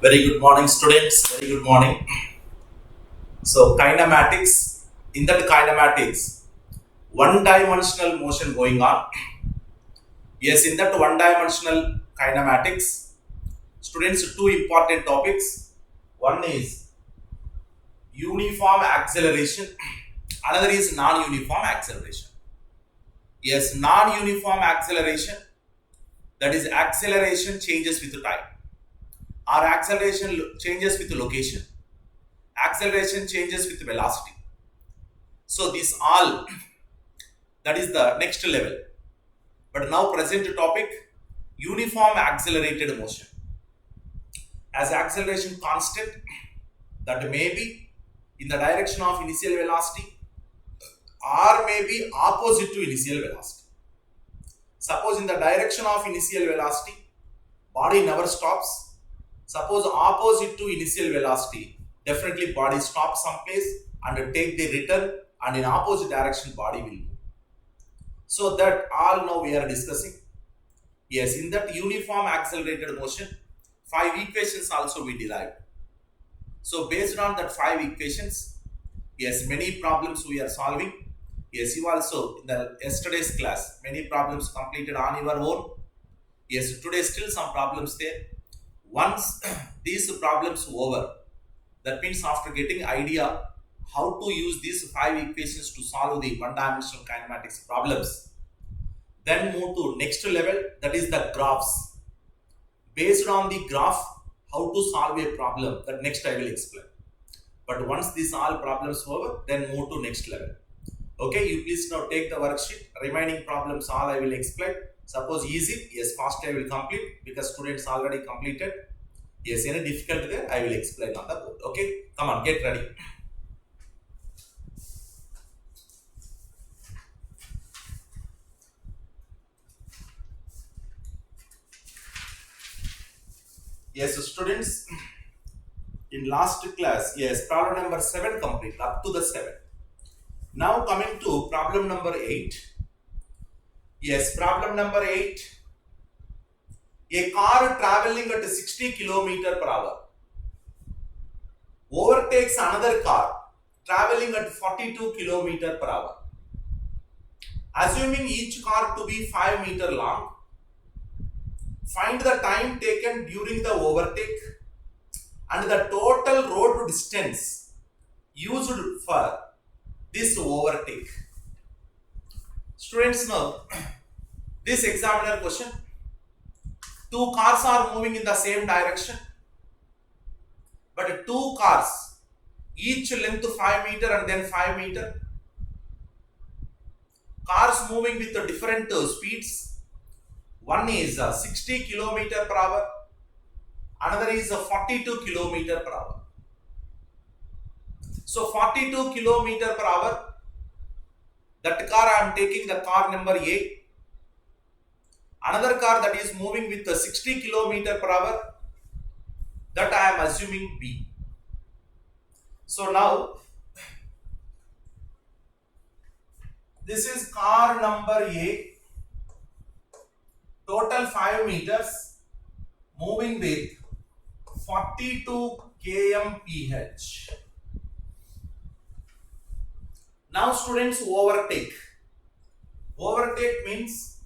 Very good morning, students. Very good morning. So, kinematics. In that kinematics, one-dimensional motion going on. Yes, in that one-dimensional kinematics, students, two important topics. One is uniform acceleration. Another is non-uniform acceleration. Yes, non-uniform acceleration. That is acceleration changes with time, or acceleration changes with location. Acceleration changes with velocity. So this all that is the next level. But now present topic uniform accelerated motion. As acceleration constant that may be in the direction of initial velocity or may be opposite to initial velocity. Suppose in the direction of initial velocity body never stops. Suppose opposite to initial velocity definitely body stops someplace and take the return, and in opposite direction body will move. So that all now we are discussing. Yes, in that uniform accelerated motion, five equations also we derived. So based on that five equations, yes, many problems we are solving. Yes, you also in the yesterday's class, many problems completed on your own. Yes, today still some problems there. Once these problems over, that means after getting idea how to use these five equations to solve the one-dimensional kinematics problems, then move to next level, that is the graphs. Based on the graph, how to solve a problem, that next I will explain. But once these all problems over, then move to next level. Okay, you please now take the worksheet. Remaining problems all I will explain. Suppose easy, yes, fast I will complete because students already completed. Yes, any difficult there, I will explain on the board. Okay, come on, get ready. Yes, students, in last class, yes, problem number 7 complete, up to the 7. Now coming to problem number 8. Yes, problem number 8. A car traveling at 60 km per hour overtakes another car traveling at 42 km per hour. Assuming each car to be 5 meter long, find the time taken during the overtake and the total road distance used for this overtake. Students, know this examiner question. Two cars are moving in the same direction, but two cars, each length 5 meter and then 5 meter. Cars moving with the different speeds. One is 60 km per hour, another is 42 km per hour. So 42 km per hour, that car I am taking the car number A. Another car that is moving with 60 km per hour, that I am assuming B. So now, this is car number A, total 5 meters, moving with 42 kmph. Now students, overtake. Overtake means,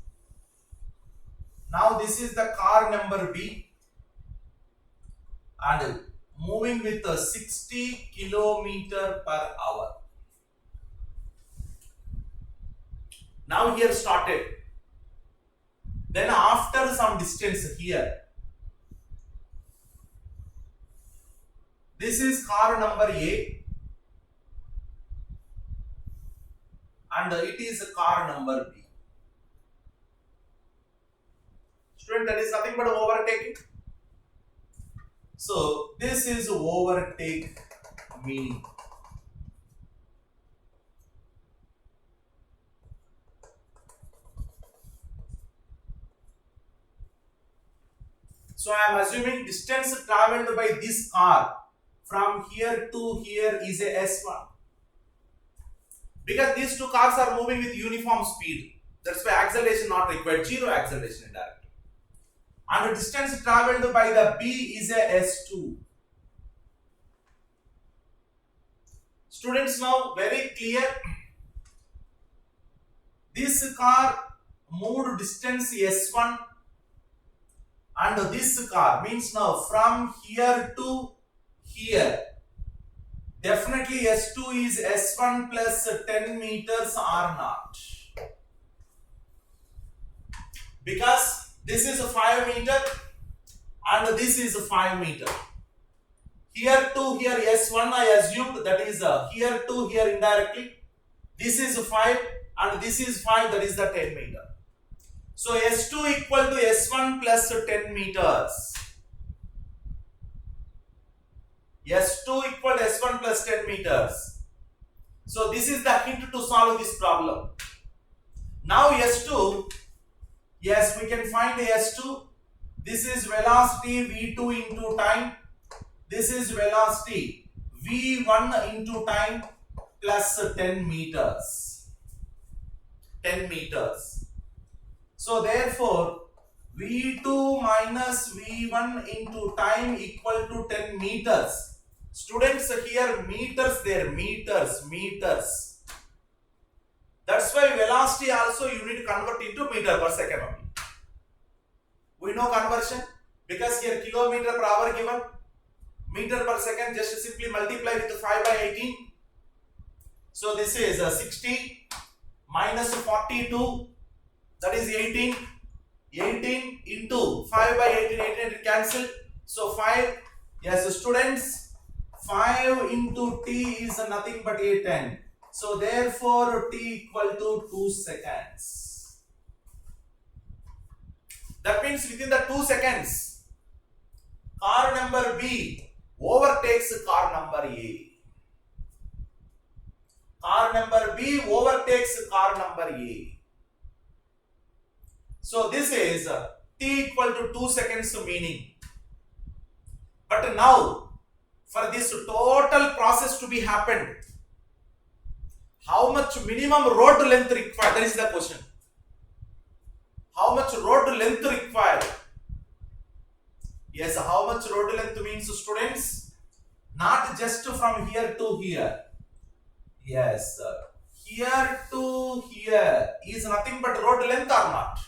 now this is the car number B and moving with 60 km per hour. Now here started. Then after some distance here, this is car number A and it is car number B. Student, that is nothing but overtaking. So this is overtake meaning. So I am assuming distance traveled by this car from here to here is a S1. Because these two cars are moving with uniform speed. That's why acceleration not required, zero acceleration indirectly. and the distance traveled by the B is a S2. Students, now very clear. This car moved distance S1 and this car means now from here to here. Definitely S2 is S1 plus 10 meters R naught. Because this is a 5 meter and this is a 5 meter. Here to here S1 I assumed, that is here to here indirectly. This is 5 and this is 5, that is the 10 meter. So S2 equal to S1 plus 10 meters. S2 equal to S1 plus 10 meters. So this is the hint to solve this problem. Now S2, yes, we can find S2. This is velocity V2 into time. This is velocity V1 into time plus 10 meters. 10 meters. So therefore, V2 minus V1 into time equal to 10 meters. Students, here meters, there meters. That's why velocity also you need to convert into meter per second only. We know conversion because here kilometer per hour given, meter per second just simply multiply with 5 by 18. So this is 60 minus 42, that is 18. 18 into 5 by 18, 18 cancel. So 5, yes students, 5 into t is nothing but 810. So therefore t equal to 2 seconds. That means within the 2 seconds, car number B overtakes car number A. Car number B overtakes car number A. So this is t equal to 2 seconds meaning. But now, for this total process to be happened, how much minimum road length required? That is the question. How much road length required? Yes, how much road length means, students? Not just from here to here. Yes, here to here is nothing but road length or not?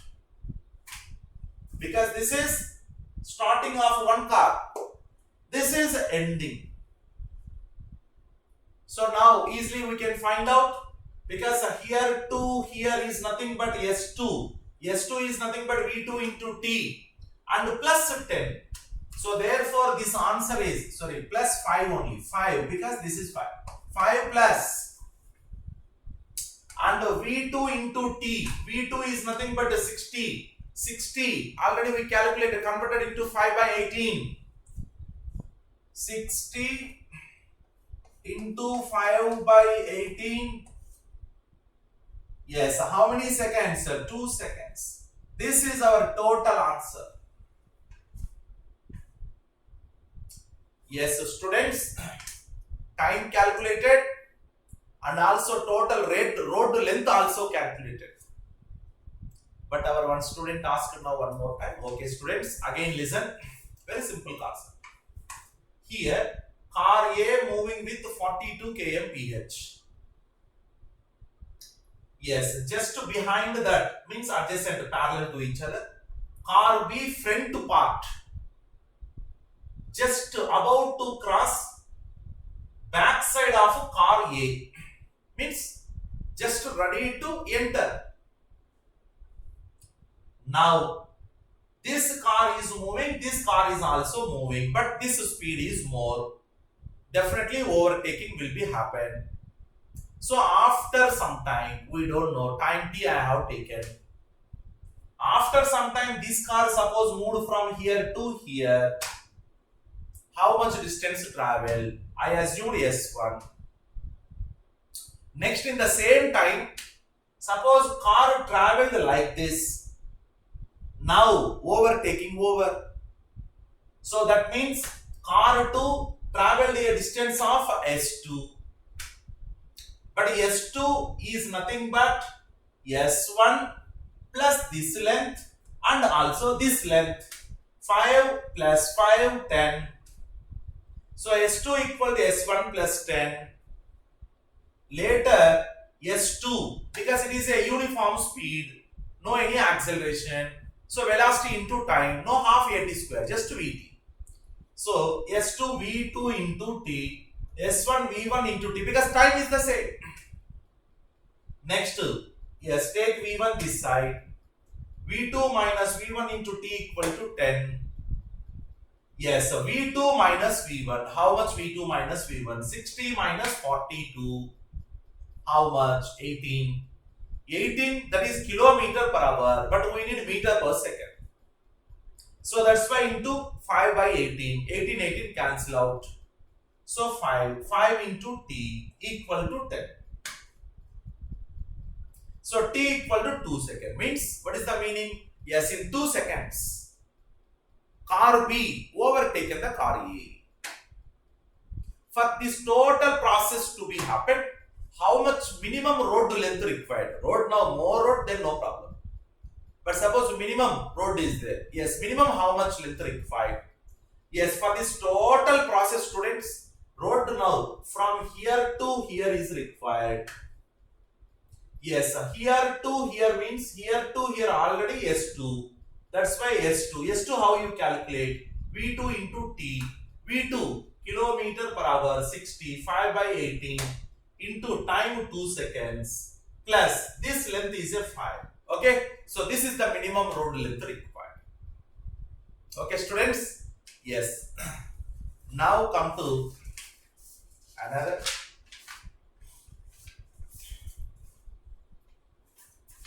Because this is starting of one car. This is ending. So now easily we can find out, because here to here is nothing but S2. S2 is nothing but V2 into T and plus 10. So therefore this answer is, plus 5 only. 5 because this is 5. 5 plus and V2 into T. V2 is nothing but 60. 60 already we calculated, converted into 5 by 18. 60 into 5 by 18. Yes, how many seconds? 2 seconds. This is our total answer. Yes, students, time calculated and also total road length also calculated. But our one student asked now one more time. Okay, students, again listen. Very simple concept. Here, car A moving with 42 kmph. Yes, just behind that means adjacent, parallel to each other. Car B front part, just about to cross backside of car A, means just ready to enter. Now, this car is moving, this car is also moving, but this speed is more. Definitely overtaking will be happen. So after some time, we don't know, time t I have taken. After some time, this car suppose moved from here to here. How much distance travel? I assumed S1. Next, in the same time, suppose car traveled like this. Now overtaking over. So that means car 2 traveled a distance of S2. But S2 is nothing but S1 plus this length and also this length. 5 plus 5, 10. So S2 equal to S1 plus 10. Later S2, because it is a uniform speed, no any acceleration. So velocity into time, no half at square, just Vt. So S2 V2 into T, S1 V1 into T, because time is the same. Next, yes, take V1 this side. V2 minus V1 into T equal to 10. Yes, so V2 minus V1. How much V2 minus V1? 60 minus 42. How much? 18. 18, that is kilometer per hour, but we need meter per second. So that's why into 5 by 18. 18, 18 cancel out. So 5 into T equal to 10. So T equal to 2 seconds. Means, what is the meaning? Yes, in 2 seconds, car B overtaken the car A. For this total process to be happen, how much minimum road length required? Road now, more road, then no problem. But suppose minimum road is there. Yes, minimum how much length required? Yes, for this total process, students, road now from here to here is required. Yes, here to here means here to here already S2. That's why S2. S2 how you calculate? V2 into T. V2 kilometer per hour 60, 5 by 18 into time 2 seconds plus this length is a 5. Okay, so this is the minimum road length required. Okay, students. Yes. Now come to another.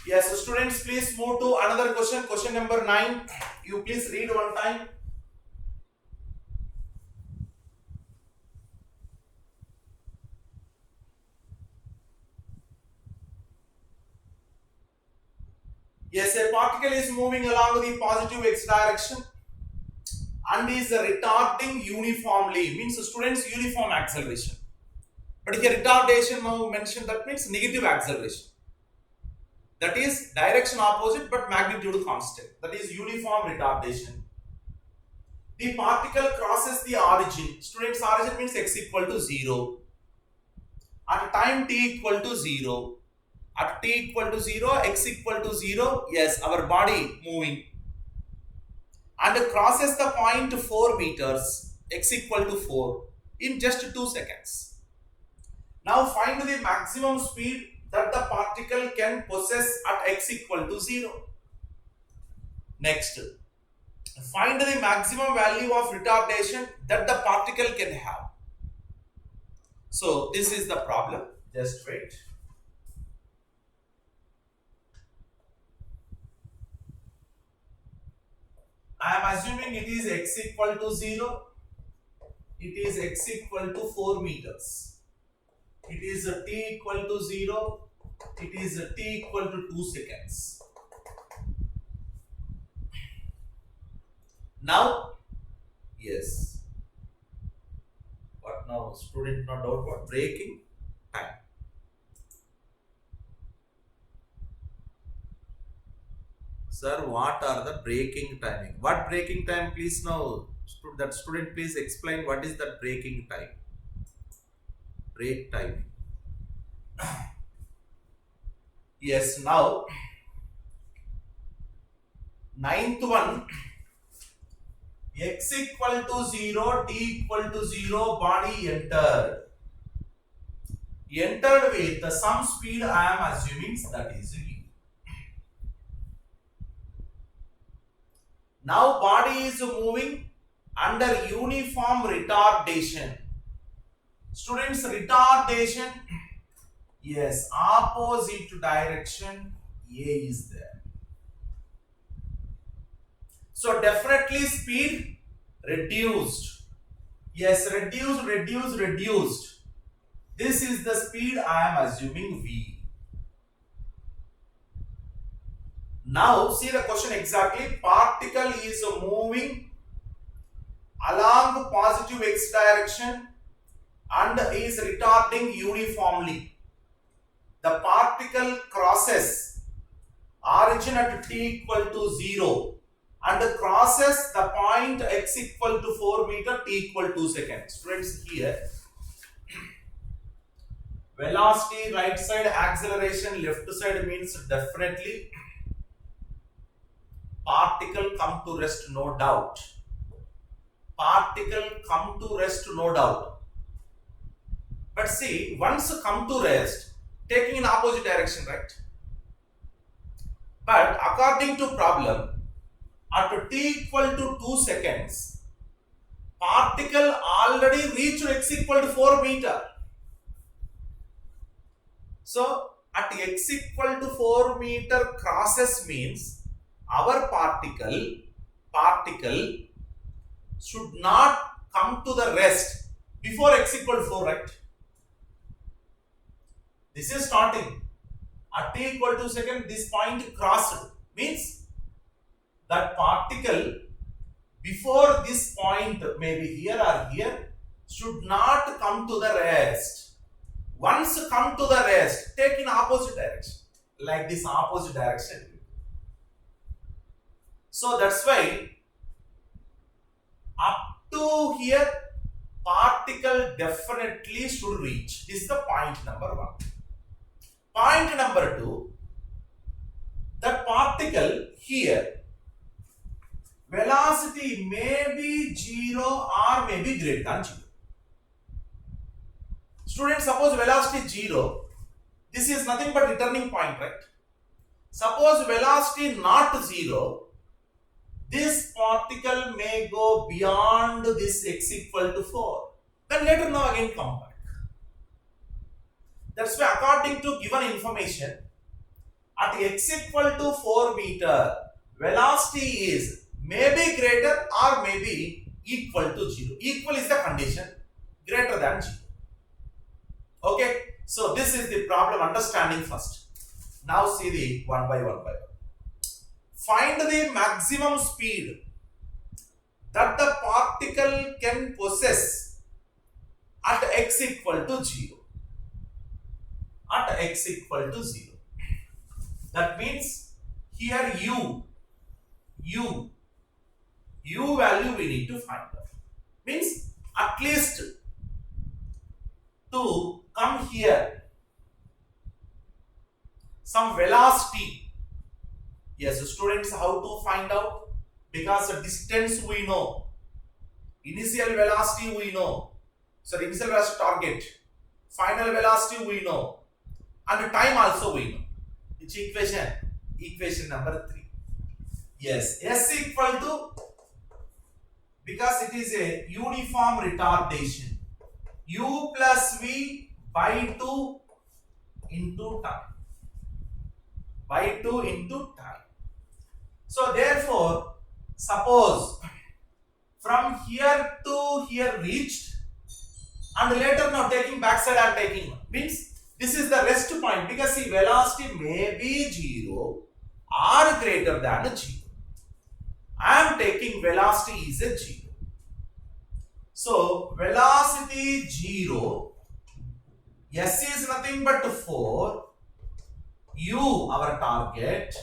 Yes, so students, please move to another question. Question number 9. You please read one time. Yes, a particle is moving along the positive x direction and is retarding uniformly. Means students, uniform acceleration. But here retardation now mentioned, that means negative acceleration. That is direction opposite but magnitude constant. That is uniform retardation. The particle crosses the origin. Students, origin means x equal to 0. At time t equal to 0. At t equal to 0, x equal to 0. Yes, our body moving. And crosses the point 4 meters. X equal to 4 in just 2 seconds. Now find the maximum speed that the particle can possess at x equal to 0. Next, find the maximum value of retardation that the particle can have. So this is the problem. Just wait. I am assuming it is x equal to 0. It is x equal to 4 meters. It is a t equal to 0. It is a t equal to 2 seconds. Now, yes. What now? Student not doubt what? Braking time. Sir, what are the braking timing? What braking time? Please now, that student please explain what is that braking time. Brake timing. Yes, now 9th one, x equal to 0, t equal to 0, body entered. Entered with some speed I am assuming, that is v. Now body is moving under uniform retardation. Students, retardation, yes, opposite direction A is there. So definitely speed reduced. Yes, reduced. This is the speed I am assuming v. Now see the question exactly. Particle is moving along positive x direction and is retarding uniformly. The particle crosses origin at t equal to 0. and crosses the point x equal to 4 meter, t equal 2 seconds. Students, here velocity right side, acceleration left side means definitely particle come to rest, no doubt. Particle come to rest, no doubt. But see, once come to rest, taking in opposite direction, right? But according to problem, at t equal to 2 seconds, particle already reached x equal to 4 meter. So at x equal to 4 meter crosses means our particle should not come to the rest before x equal to 4, right? This is starting. At t equal to 2 seconds, this point crossed means that particle before this point, maybe here or here, should not come to the rest. Once come to the rest, take in opposite direction, like this opposite direction. So that's why up to here, particle definitely should reach. This is the point number 1. Point number 2, the particle here, velocity may be 0 or may be greater than 0. Students, suppose velocity 0, this is nothing but returning point, right? Suppose velocity not 0, this particle may go beyond this x equal to 4. Then later now again come back. That's why according to given information, at x equal to 4 meter, velocity is maybe greater or maybe equal to 0. Equal is the condition, greater than 0. Okay, so this is the problem understanding first. Now see the one by one. Find the maximum speed that the particle can possess at x equal to 0. At x equal to 0. That means here u value we need to find out. Means at least to come here some velocity. Yes, students, how to find out? Because the distance we know, initial velocity we know, so initial velocity target, final velocity we know, and time also we know. Which equation? Equation number 3. Yes, S equal to, because it is a uniform retardation, u plus v by 2 into time. By 2 into time. So therefore, suppose from here to here reached, and later now taking backside and taking, means this is the rest point, because see, velocity may be 0 or greater than 0. I am taking velocity is a 0. So velocity 0, s is nothing but 4, u our target,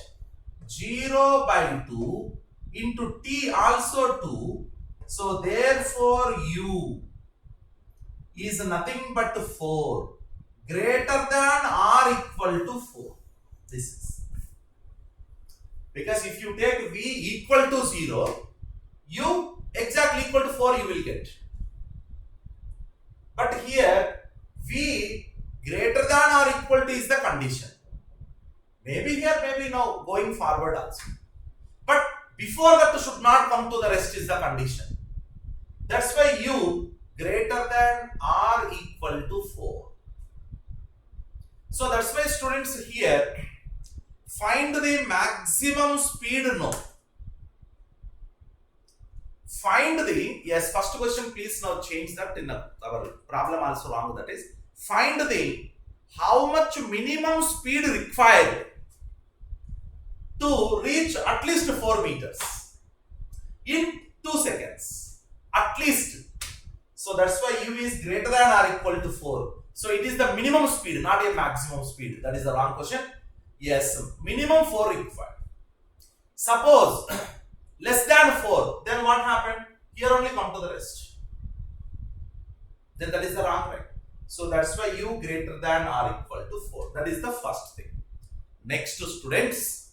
0 by 2 into t also 2. So therefore u is nothing but 4, greater than or equal to 4. This is because if you take v equal to 0, u exactly equal to 4 you will get. But here v greater than or equal to is the condition. Maybe here, maybe now, going forward also. But before that should not come to the rest is the condition. That's why u greater than or equal to 4. So that's why students here, find the maximum speed now. Find the, yes, first question please now change that in our problem also wrong, that is, find the how much minimum speed required to reach at least 4 meters in 2 seconds, at least. So that's why u is greater than or equal to 4. So it is the minimum speed, not a maximum speed. That is the wrong question. Yes, minimum 4 required. Suppose less than 4, then what happened? Here only come to the rest. Then that is the wrong way. So that's why u greater than or equal to 4. That is the first thing. Next, students,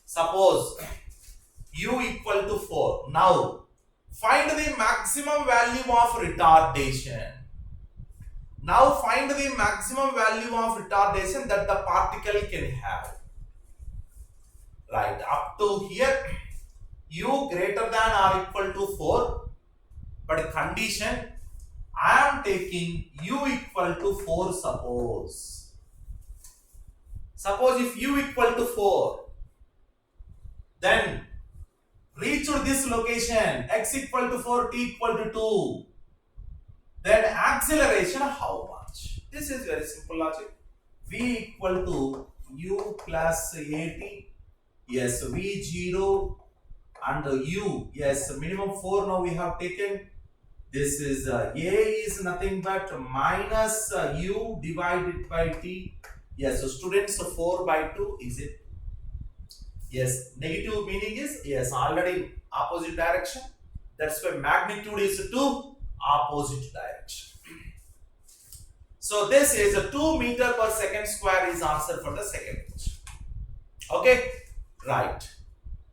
suppose u equal to 4. Now, find the maximum value of retardation. Now, find the maximum value of retardation that the particle can have. Right, up to here, u greater than or equal to 4. But condition, I am taking u equal to 4 suppose. Suppose if u equal to 4, then reach to this location, x equal to 4, t equal to 2. Then acceleration how much? This is very simple logic. V equal to u plus at. Yes, v0 and u. Yes, minimum 4 now we have taken. This is a is nothing but minus u divided by t. Yes, so students, 4 by 2 is it? Yes, negative meaning is, yes, already opposite direction. That's why magnitude is to opposite direction. So this is a 2 meter per second square is answer for the second question. Okay, right.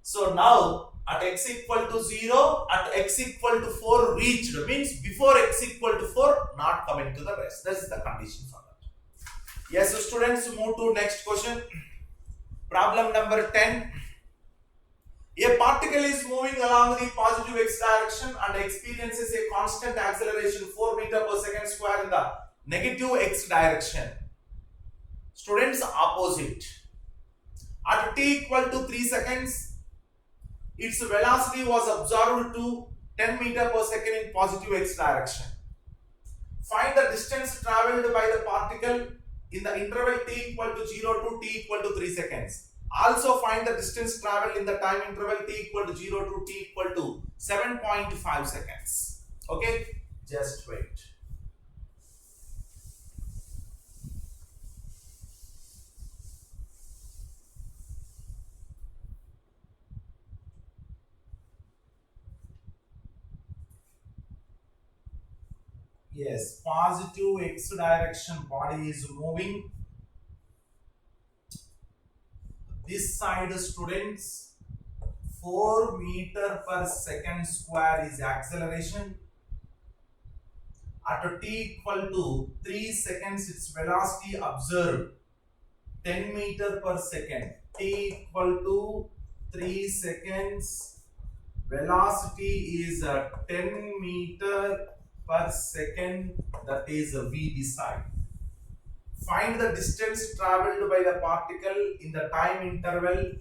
So now at x equal to 0, at x equal to 4 reached, means before x equal to 4 not coming to the rest. That is the condition for that. Yes, so students, move to next question. Problem number 10. A particle is moving along the positive x direction and experiences a constant acceleration 4 meter per second square in the negative x direction. Students, opposite. At t equal to 3 seconds, its velocity was observed to 10 meter per second in positive x direction. Find the distance traveled by the particle in the interval t equal to 0 to t equal to 3 seconds. Also find the distance traveled in the time interval t equal to 0 to t equal to 7.5 seconds. Okay, just wait. Yes, positive x direction body is moving. This side, students, 4 meter per second square is acceleration. At t equal to 3 seconds, its velocity observed 10 meter per second. T equal to 3 seconds, velocity is 10 meter per second, that is v this side. Find the distance traveled by the particle in the time interval.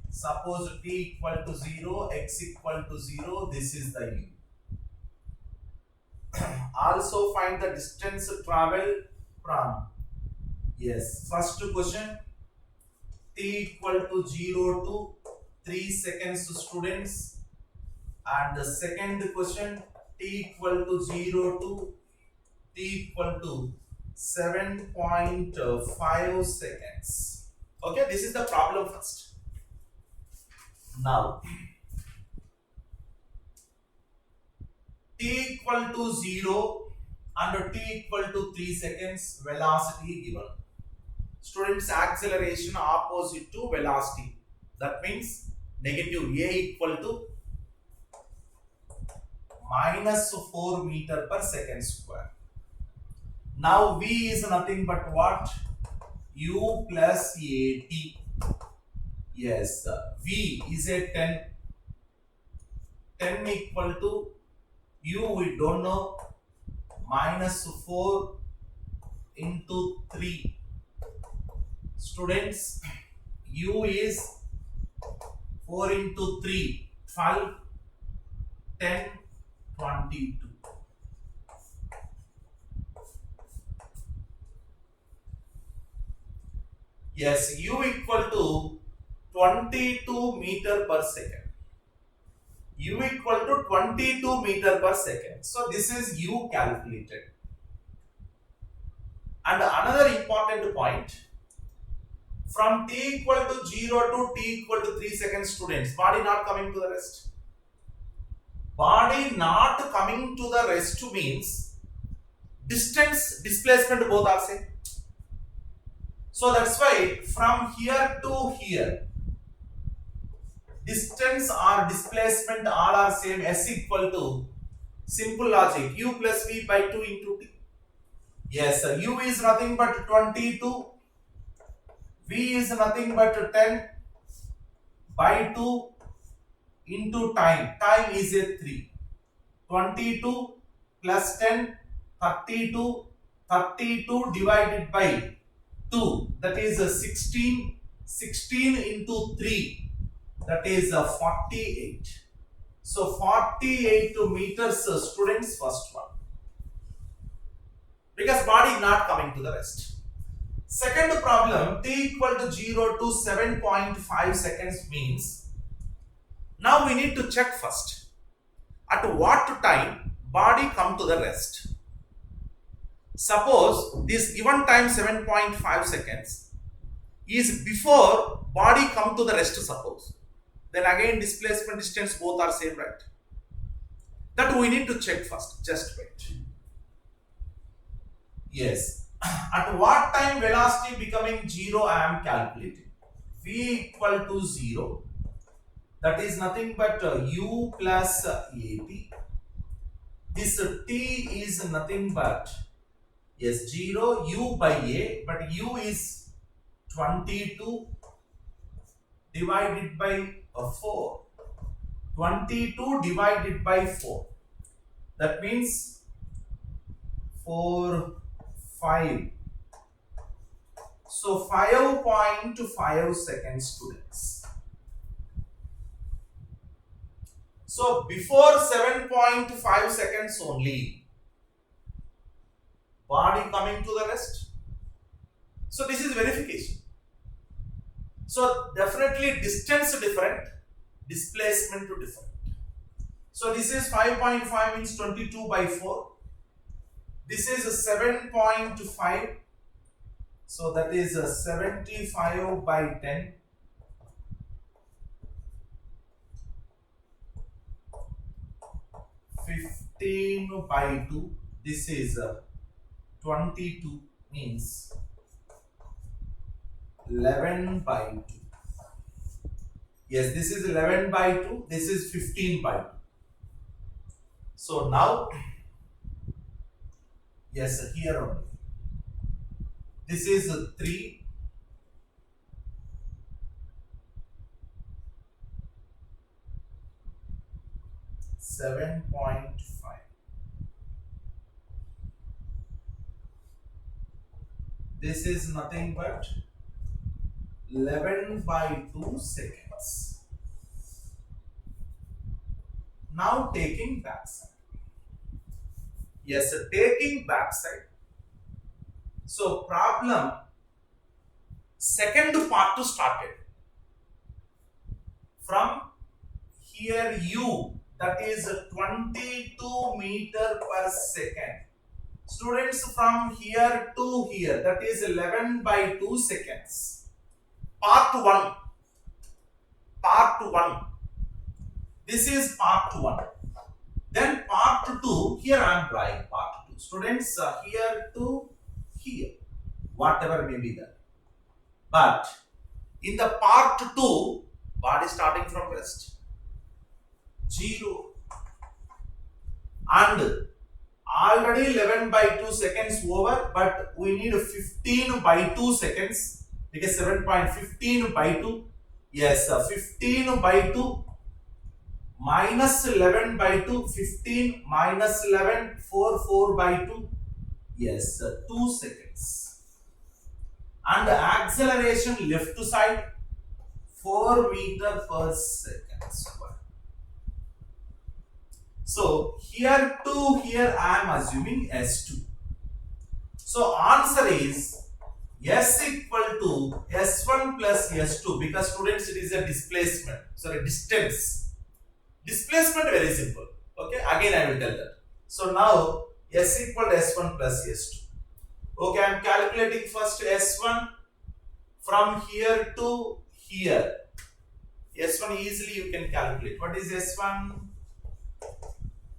Suppose t equal to 0, x equal to 0, this is the u. Also find the distance traveled from, yes, first question, t equal to 0 to 3 seconds, students, and the second question, t equal to 0 to t equal to 7.5 seconds. Okay, this is the problem first. Now, t equal to 0 and t equal to 3 seconds, velocity given. Students, acceleration opposite to velocity. That means negative a equal to minus 4 meter per second square. Now v is nothing but what? U plus at. Yes, v is a 10. 10 equal to u, we don't know, minus 4 into 3. Students, u is 4 into 3, 12, 10, 22. Yes, u equal to 22 meter per second. U equal to 22 meter per second. So this is u calculated. And another important point, From t equal to 0 to t equal to 3 seconds, students, body not coming to the rest. Body not coming to the rest means distance, displacement both are same. So that's why from here to here, distance or displacement all are same. S equal to, simple logic, u plus v by 2 into t. Yes, u is nothing but 22, v is nothing but 10 by 2 into time. Time is a 3. 22 plus 10, 32. 32 divided by 2, that is a 16. 16 into 3, that is a 48. So 48 meters, students, first one. Because body is not coming to the rest. Second problem, t equal to 0 to 7.5 seconds means, now we need to check first at what time body come to the rest. Suppose this given time 7.5 seconds is before body come to the rest, suppose. Then again displacement, distance both are same, right? That we need to check first. Just wait. Yes. At what time velocity becoming 0 I am calculating. V equal to 0. That is nothing but u plus at. This t is nothing but, yes, 0 u by a, but u is 22 divided by 4. 22 divided by 4. That means 4, 5. So 5.5 seconds, students. So before 7.5 seconds only, body coming to the rest. So this is verification. So definitely distance different, displacement different. So this is 5.5 means 22 by 4. This is 7.5. So that is 75 by 10. 15 by 2. This is 22 means 11 by 2. Yes, this is 11 by 2. This is 15 by 2. So now, yes, here only. This is 3. .5. This is nothing but 11 by 2 seconds. Now taking backside. Yes, taking backside. So problem second part to started. From here u, that is 22 meter per second. Students, from here to here, that is 11 by 2 seconds. Part 1. Part 1. This is part 1. Then part 2, here I am drawing part 2. Students, here to here, whatever may be there. But in the part 2, body starting from rest. 0. And already 11 by 2 seconds over, but we need 15 by 2 seconds because 7.15 by 2. Yes, 15 by 2 minus 11 by 2, 15 minus 11, 4 by 2. Yes, 2 seconds. And acceleration left to side 4 meter per second square. So here to here I am assuming S2. So answer is S equal to S1 plus S2, because students it is a displacement, sorry, distance. Displacement very simple. Okay, again I will tell that. So now S equal to S1 plus S2. Okay, I am calculating first S1 from here to here. S1 easily you can calculate. What is S1?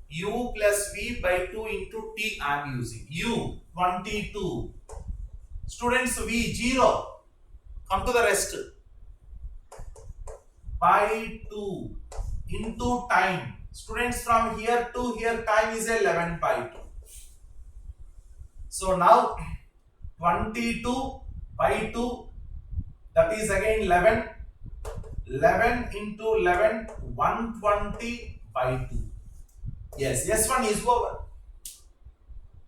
U plus V by 2 into T I am using. U 22. Students, V 0. Come to the rest. By 2 into time. Students, from here to here time is 11 by 2. So now 22 by 2, that is again 11. 11 into 11, 120 by 2. Yes, S1 is over.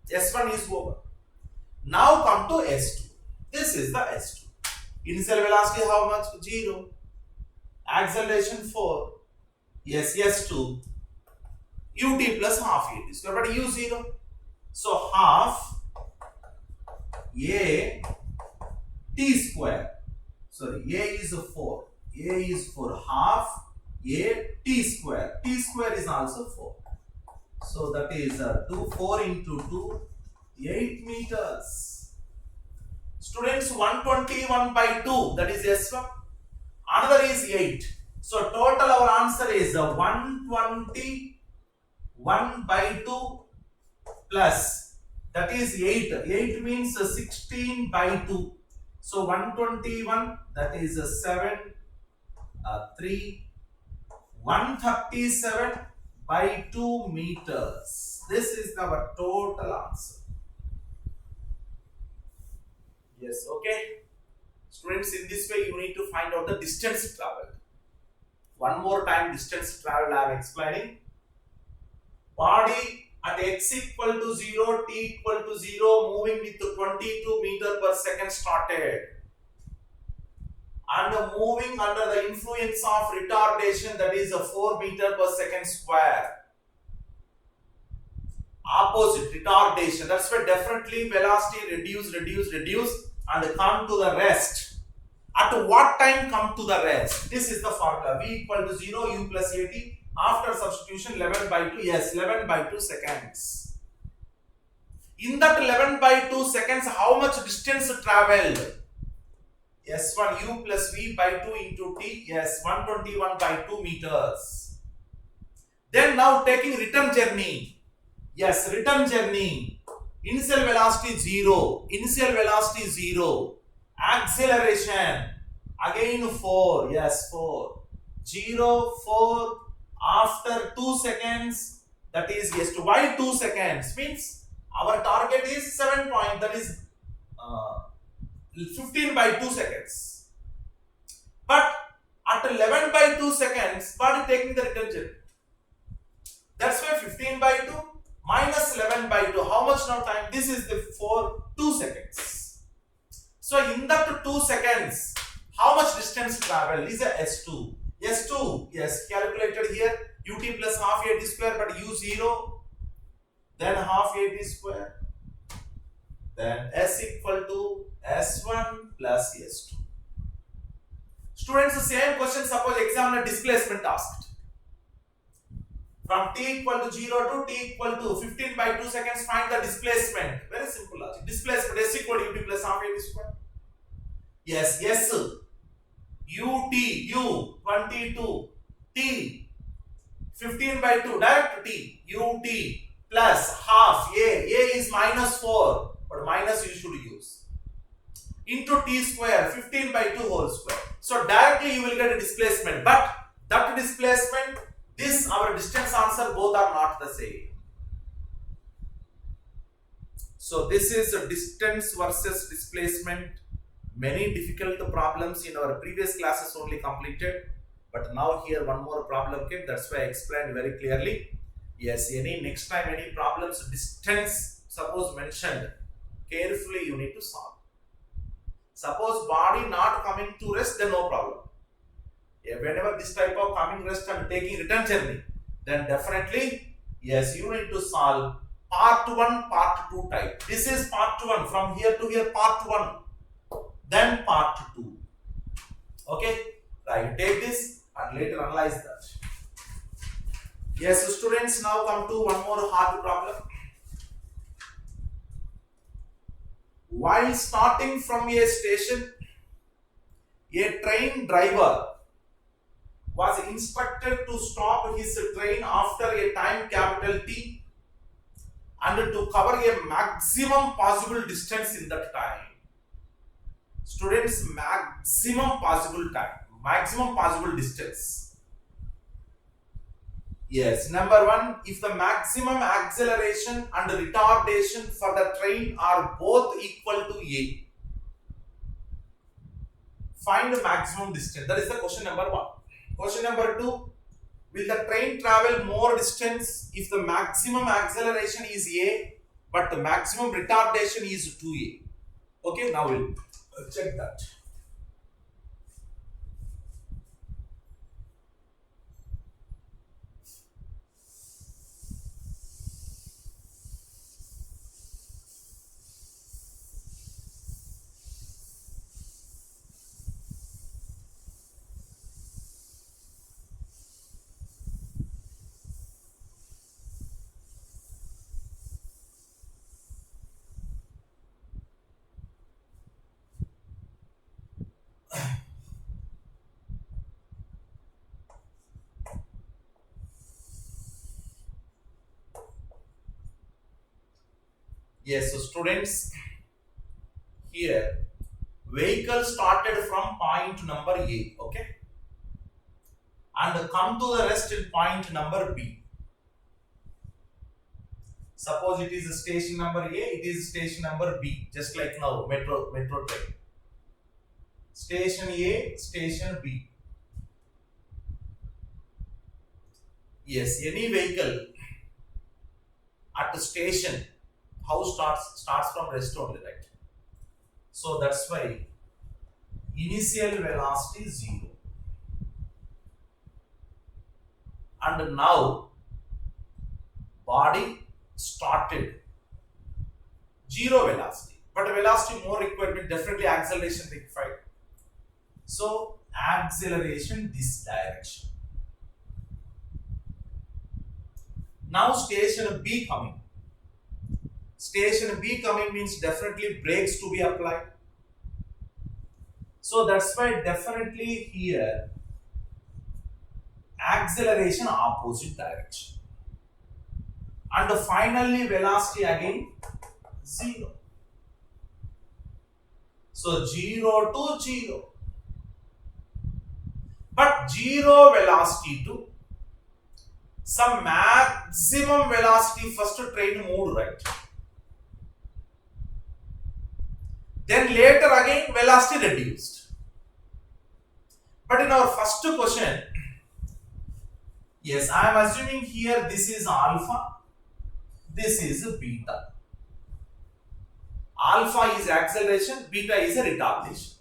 S1 is over. Now come to S2. This is the S2. Initial velocity how much? 0. Acceleration 4. Yes, S2. Ut plus half A square, but U 0. So half A T square. Sorry, A is 4. A is 4. Half A T square. T square is also 4. So that is 4 into 2, 8 meters. Students, 121 by 2, that is S1. Another is 8. So total our answer is 121 by 2 plus, that is 8. 8 means 16 by 2. So 121, that is 7, 3, 137 by 2 meters. This is our total answer. Yes, okay. Students, in this way you need to find out the distance traveled. One more time, distance traveled I am explaining. Body at x equal to 0, t equal to 0, moving with 22 meter per second started. And moving under the influence of retardation, that is a 4 meter per second square. Opposite, retardation. That's why definitely velocity reduce and come to the rest. At what time come to the rest? This is the formula. V equal to 0, U plus AT. After substitution, 11 by 2. Yes, 11 by 2 seconds. In that 11 by 2 seconds, how much distance traveled? S1 U plus V by 2 into T. Yes, 121 by 2 meters. Then now taking return journey. Yes, return journey. Initial velocity 0. Initial velocity 0. Acceleration. Again 4. Yes, 4. 0, 4. After 2 seconds. That is, yes, to why 2 seconds? Means our target is 7 point. That is 15 by 2 seconds. But at 11 by 2 seconds, body taking the return journey. That's why 15 by 2 minus 11 by 2. How much now time? This is the 2 seconds. So in that 2 seconds, how much distance travel is a S2? S2, yes, calculated here. Ut plus half AT square, but U 0. Then half AT square. Then S equal to S1 plus S2. Students, the same question, suppose examiner displacement asked. From t equal to 0 to t equal to 15 by 2 seconds, find the displacement. Very simple logic. Displacement S equal to ut plus half AT square. Yes, yes. ut, u, 22, t, 15 by 2, direct t, ut plus half a is minus 4, but minus you should use, into t square, 15 by 2 whole square. So directly you will get a displacement, but that displacement, this our distance answer, both are not the same. So this is a distance versus displacement. Many difficult problems in our previous classes only completed, but now here one more problem came. That's why I explained very clearly. Yes, next time any problems, distance suppose mentioned, carefully you need to solve. Suppose body not coming to rest, then no problem. Whenever this type of coming rest and taking return journey, then definitely, yes, you need to solve part 1, part 2 type. This is part 1, from here to here, part 1. Then part 2. Okay, right, take this and later analyze that. Yes, so students, now come to one more hard problem. While starting from a station, A train driver was instructed to stop his train after a time capital T and to cover a maximum possible distance in that time. Students, maximum possible time, maximum possible distance. Yes, number one, if the maximum acceleration and retardation for the train are both equal to A, find the maximum distance. That is the question number one. Question number two, will the train travel more distance if the maximum acceleration is A but the maximum retardation is 2A? Okay, now we'll check that. Yes, so students, here vehicle started from point number A, okay, and come to the rest in point number B. Suppose it is station number A, it is station number B, just like now metro train. Station A, station B. Yes, any vehicle at the station, house starts from rest only, right? So that's why initial velocity is 0. And now body started 0 velocity, but velocity more required, definitely acceleration required. So acceleration this direction. Now station B coming. Station B coming means definitely brakes to be applied. So that's why definitely here acceleration opposite direction. And finally velocity again 0. So 0 to 0. But 0 velocity to some maximum velocity first train moved, right? Then later again velocity reduced. But in our first question, yes, I am assuming here this is alpha, this is beta. Alpha is acceleration, beta is a retardation.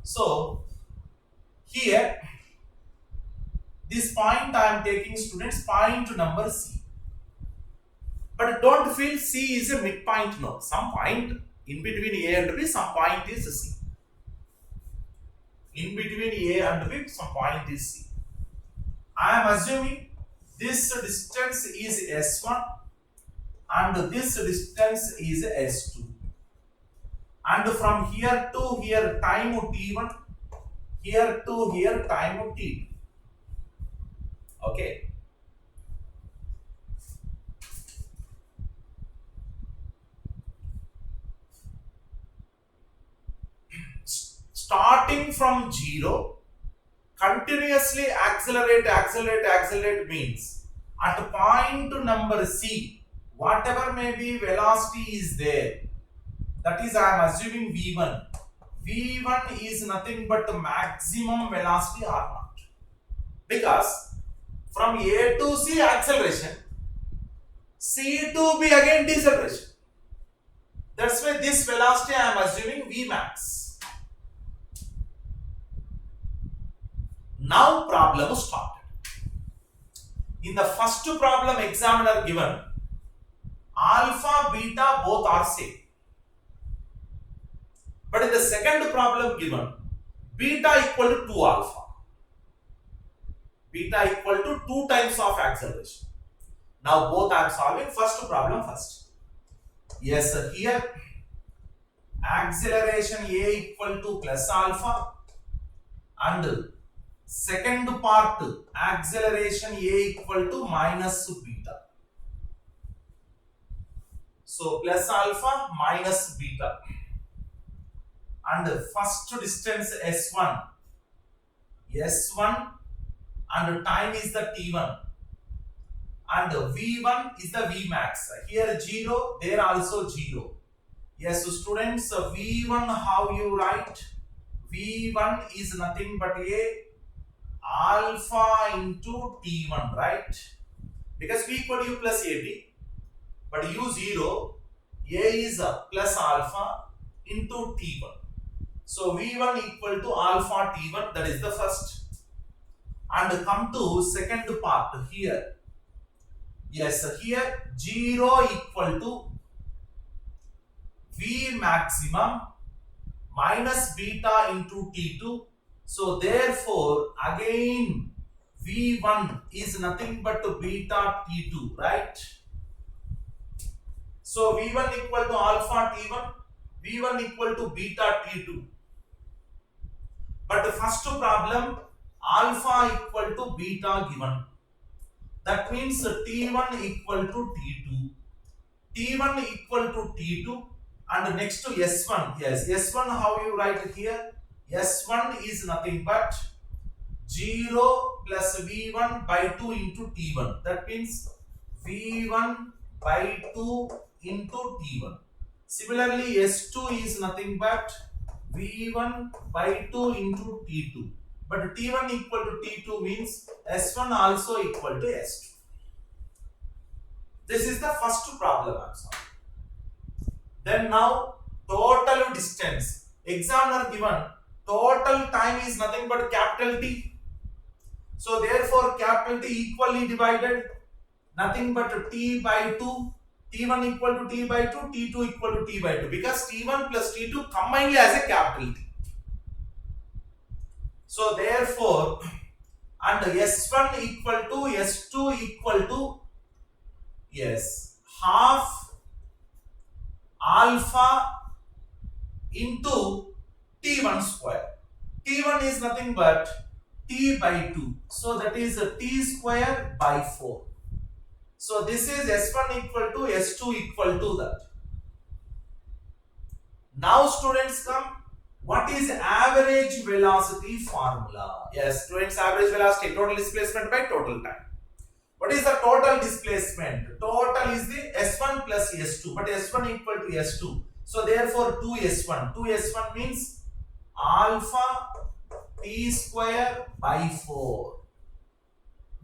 So here this point I am taking, students, point number C. But don't feel C is a midpoint, no. Some point in between A and B, some point is C. In between A and B, some point is C. I am assuming this distance is S1 and this distance is S2. And from here to here time T1, here to here time T2. Okay. Starting from 0, continuously accelerate means at point number C, whatever may be velocity is there, that is I am assuming V1. V1 is nothing but maximum velocity R0. Because from A to C acceleration, C to B again deceleration. That's why this velocity I am assuming Vmax. Now problem started. In the first problem examiner given, alpha, beta both are same. But in the second problem given, beta equal to 2 alpha. Beta equal to 2 times of acceleration. Now both I am solving first problem first. Yes, sir. Here acceleration A equal to plus alpha, and second part acceleration A equal to minus beta. So plus alpha minus beta, and first distance S1 and time is the T1, and V1 is the Vmax. Here 0, there also 0. Yes, students, V1 how you write? V1 is nothing but a alpha into T1, right? Because V equal to U plus AB, but U0, A is plus alpha into T1. So V1 equal to alpha T1, that is the first. And come to second part here. Yes, here 0 equal to V maximum minus beta into T2. So therefore again V1 is nothing but beta T2, right? So V1 equal to alpha T1, V1 equal to beta T2. But the first problem, alpha equal to beta given. That means T1 equal to T2. T1 equal to T2, and next to S1. Yes, S1 how you write here? S1 is nothing but 0 plus V1 by 2 into T1. That means V1 by 2 into T1. Similarly, S2 is nothing but V1 by 2 into T2. But T1 equal to T2 means S1 also equal to S2. This is the first problem also. Then now total distance. Examiner given total time is nothing but capital T. So therefore capital T equally divided, nothing but T by 2. T1 equal to T by 2, T2 equal to T by 2, because T1 plus T2 combined as a capital T. So therefore, and S1 equal to S2 equal to, yes, half alpha into T1 square. T1 is nothing but T by 2. So that is a T square by 4. So this is S1 equal to S2 equal to that. Now students come, what is average velocity formula? Yes, students, average velocity, total displacement by total time. What is the total displacement? Total is the S1 plus S2, but S1 equal to S2. So therefore 2S1. 2S1 means alpha T square by 4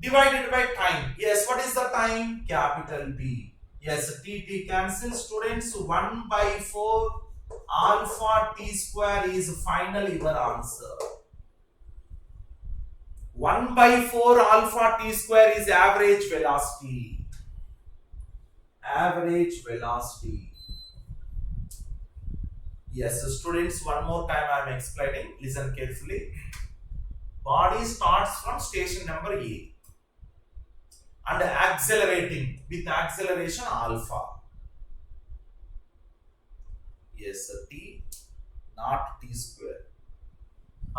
divided by time. Yes, what is the time? Capital T. Yes, T cancel, students. 1 by 4 alpha T square is finally your answer. 1 by 4 alpha T square is average velocity. Average velocity. Yes, students, one more time I am explaining. Listen carefully. Body starts from station number A and accelerating with acceleration alpha. Yes, T, not T square.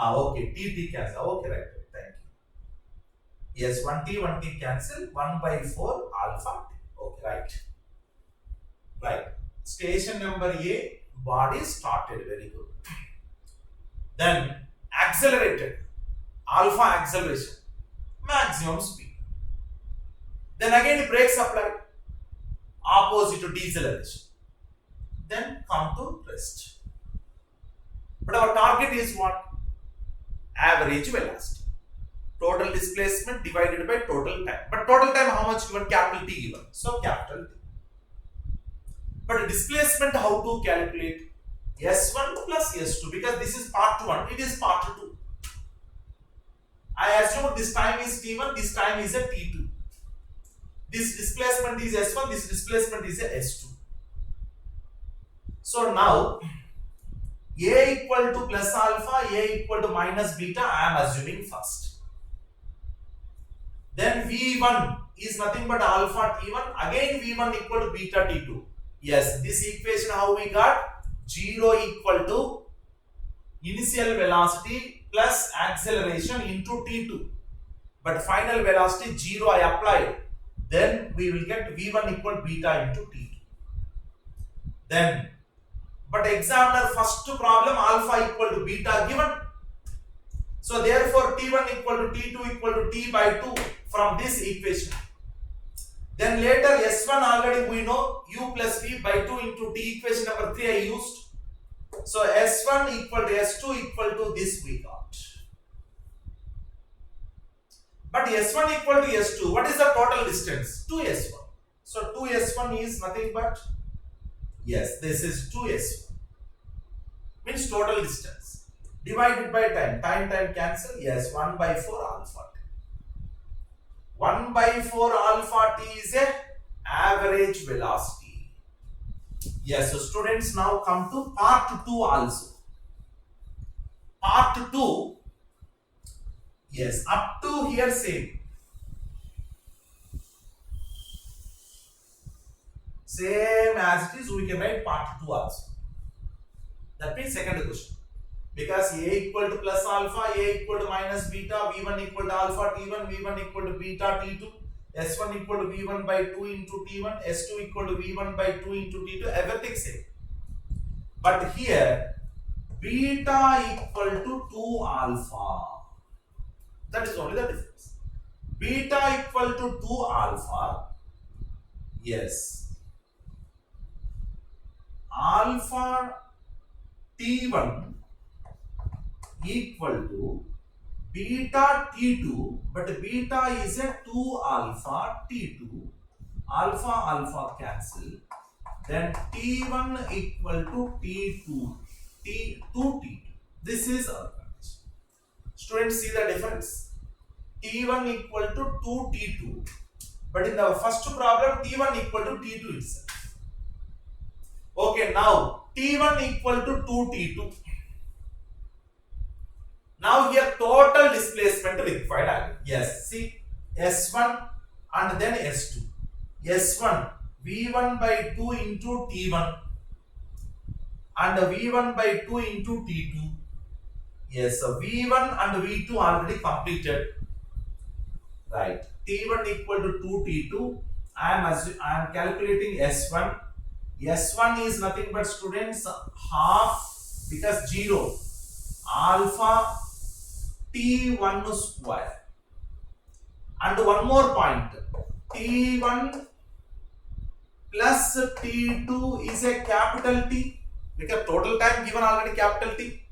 Okay, T cancel. Okay, right. Thank you. Yes, 1T cancel. 1 by 4 alpha. Okay, right. Right. Station number A, body started. Very good. Then accelerated. Alpha acceleration. Maximum speed. Then again brakes applied. Opposite to deceleration. Then come to rest. But our target is what? Average velocity. Total displacement divided by total time. But total time how much given? Capital T given. So capital T. But displacement how to calculate? S1 plus S2, because this is part 1, it is part 2. I assume this time is T1, this time is a T2. This displacement is S1, this displacement is a S2. So now A equal to plus alpha, A equal to minus beta, I am assuming first. Then V1 is nothing but alpha T1, again V1 equal to beta T2. Yes, this equation how we got? 0 equal to initial velocity plus acceleration into t2. But final velocity 0 I applied. Then we will get v1 equal beta into t2. Then, but examiner first problem alpha equal to beta given. So therefore t1 equal to t2 equal to t by 2 from this equation. Then later S1 already we know u plus v by 2 into t, equation number 3 I used. So S1 equal to S2 equal to this we got. But S1 equal to S2, what is the total distance? 2S1. So 2S1 is nothing but, yes, this is 2S1. Means total distance. Divided by time. Time cancel. Yes, 1 by 4 alpha t. 1 by 4 alpha t is a average velocity. Yes, so students now come to part 2 also. Part 2, yes, up to here same. Same as it is, we can write part 2 also. That means second question. Because a equal to plus alpha, a equal to minus beta, v1 equal to alpha t1, v1 equal to beta t2, s1 equal to v1 by 2 into t1, s2 equal to v1 by 2 into t2, everything same. But here, beta equal to 2 alpha. That is only the difference. Beta equal to 2 alpha, yes. Alpha t1 equal to beta t2, but beta is a 2 alpha t2, alpha cancel, then t1 equal to t2 t2. This is our condition. Students, see the difference. t1 equal to 2 t2, but in the first problem t1 equal to t2 itself. Okay, now t1 equal to 2 t2. Now here total displacement required. Yes, see S1 and then S2. S1 V1 by 2 into T1 and V1 by 2 into T2. Yes, so V1 and V2 already completed. Right. T1 equal to 2 T2. I am calculating S1. S1 is nothing but, students, half, because 0 alpha t1 square. And one more point, t1 plus t2 is a capital T, because total time given already capital T.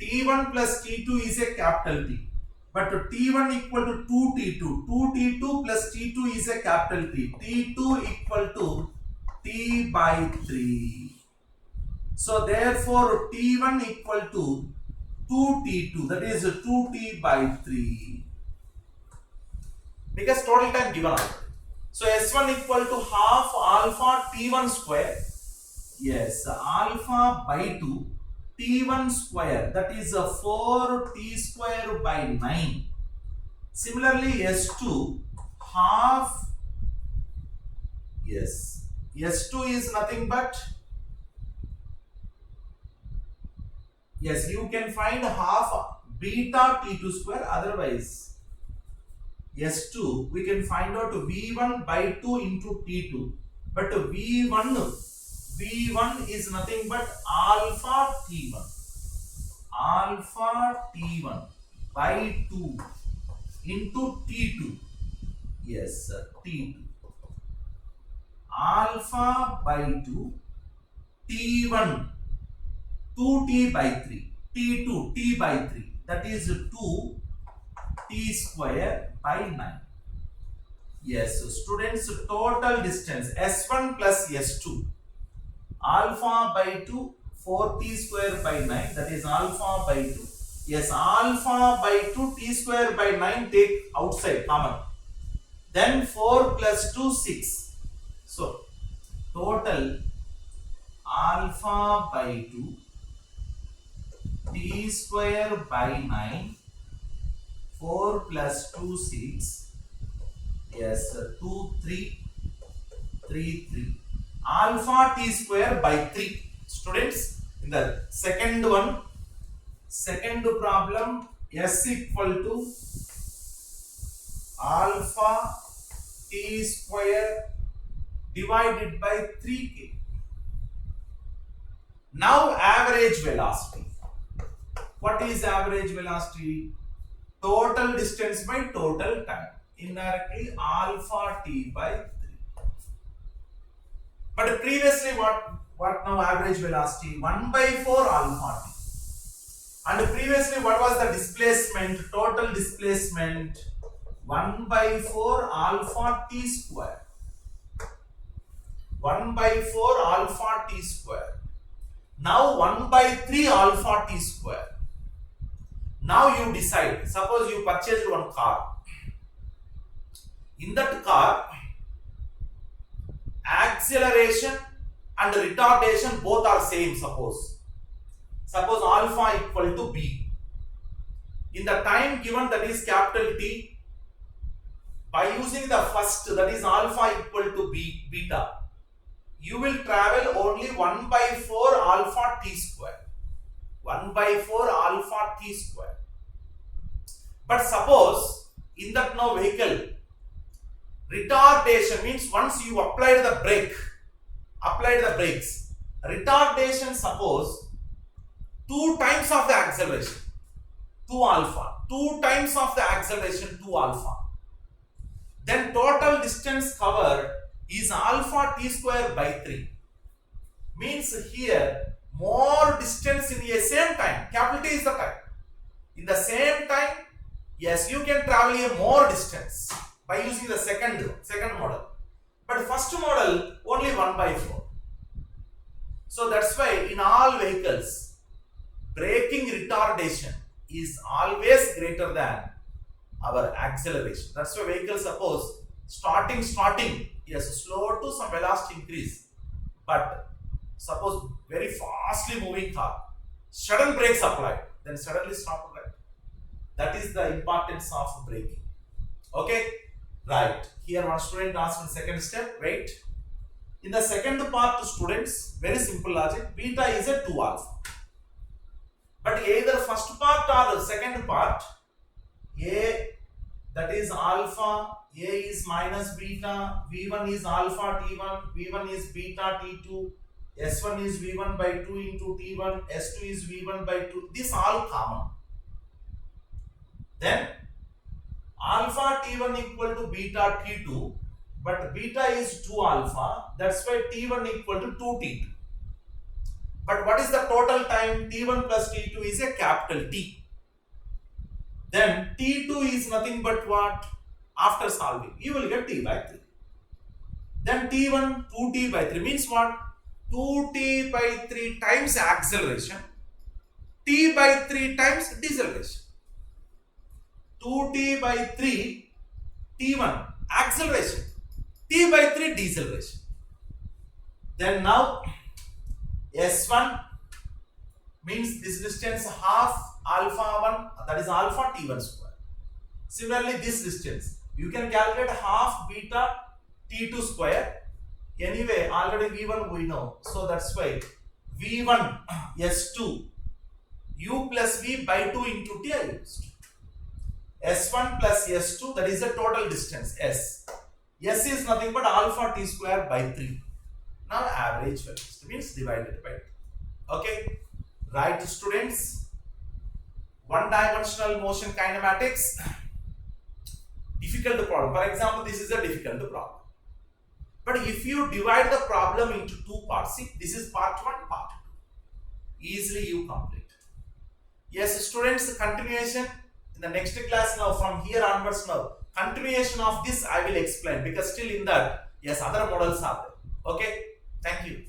t1 plus t2 is a capital T, but t1 equal to 2t2, 2t2 plus t2 is a capital T, t2 equal to t by 3. So therefore t1 equal to 2t2, that is 2t by 3, because total time given already. So S1 equal to half alpha t1 square, yes, alpha by 2 t1 square, that is 4t square by 9. Similarly S2 half, yes, S2 is nothing but, yes, you can find half beta t2 square, otherwise S2 we can find out V1 by 2 into T2, but V1 is nothing but alpha T1 by 2 into T2, yes, T2, alpha by 2 T1 2t by 3, T2 t by 3, that is 2 t square by 9. Yes, so students, total distance S1 plus S2, alpha by 2, 4t square by 9, that is alpha by 2. Yes, alpha by 2 t square by 9 take outside common. Then 4 plus 2, 6. So total alpha by 2 t square by 9, 4 plus 2, 6, yes, 2, 3, 3, 3, alpha t square by 3. Students, In the second one, second problem, S equal to alpha t square divided by 3k. Now average velocity. What is average velocity? Total distance by total time. Indirectly alpha t by 3. But previously what now average velocity? 1 by 4 alpha t. And previously what was the displacement? Total displacement 1 by 4 alpha t square. 1 by 4 alpha t square. Now 1 by 3 alpha t square. Now you decide. Suppose you purchased one car. In that car, acceleration and retardation both are same. Suppose alpha equal to b. In the time given, that is capital T, by using the first, that is alpha equal to beta, you will travel only 1 by 4 alpha t square. 1 by 4 alpha t square. But suppose in that now vehicle, retardation means once you applied the brakes, retardation suppose 2 times of the acceleration, 2 alpha, 2 times of the acceleration, 2 alpha. Then total distance covered is alpha t square by 3. Means here more distance in the same time. Capital T is the time. In the same time, yes, you can travel a more distance by using the second model. But first model only 1 by 4. So that's why in all vehicles, braking retardation is always greater than our acceleration. That's why vehicle suppose starting, yes, slow to some velocity increase, but suppose very fastly moving car, sudden brakes applied, then suddenly stop, right? That is the importance of braking. Okay, right. Here one student asked in second step, wait. In the second part, students, very simple logic, beta is a 2 alpha. But either first part or the second part, A, that is alpha, A is minus beta, V1 is alpha T1, V1 is beta T2, S1 is V1 by 2 into T1, S2 is V1 by 2, this all common. Then alpha T1 equal to beta T2, but beta is 2 alpha, that's why T1 equal to 2 T2. But what is the total time? T1 plus T2 is a capital T. Then T2 is nothing but what? After solving, you will get T by 3. Then T1, 2T by 3 means what? 2T by 3 times acceleration, T by 3 times deceleration. 2T by 3, T1, acceleration, T by 3, deceleration. Then now, S1 means this distance half alpha 1, that is alpha T1 square. Similarly, this distance, you can calculate half beta T2 square. Anyway, already V1 we know. So that's why V1 S2 U plus V by 2 into T I used. S1 plus S2, that is the total distance S. S is nothing but alpha T square by 3. Now average velocity means divided by 2. Okay. Right, students. One-dimensional motion kinematics. Difficult problem. For example, this is a difficult problem. But if you divide the problem into 2 parts, see, this is part 1, part 2. Easily you complete. Yes, students, continuation in the next class now, from here onwards now, continuation of this I will explain, because still in that, yes, other models are there. Okay, thank you.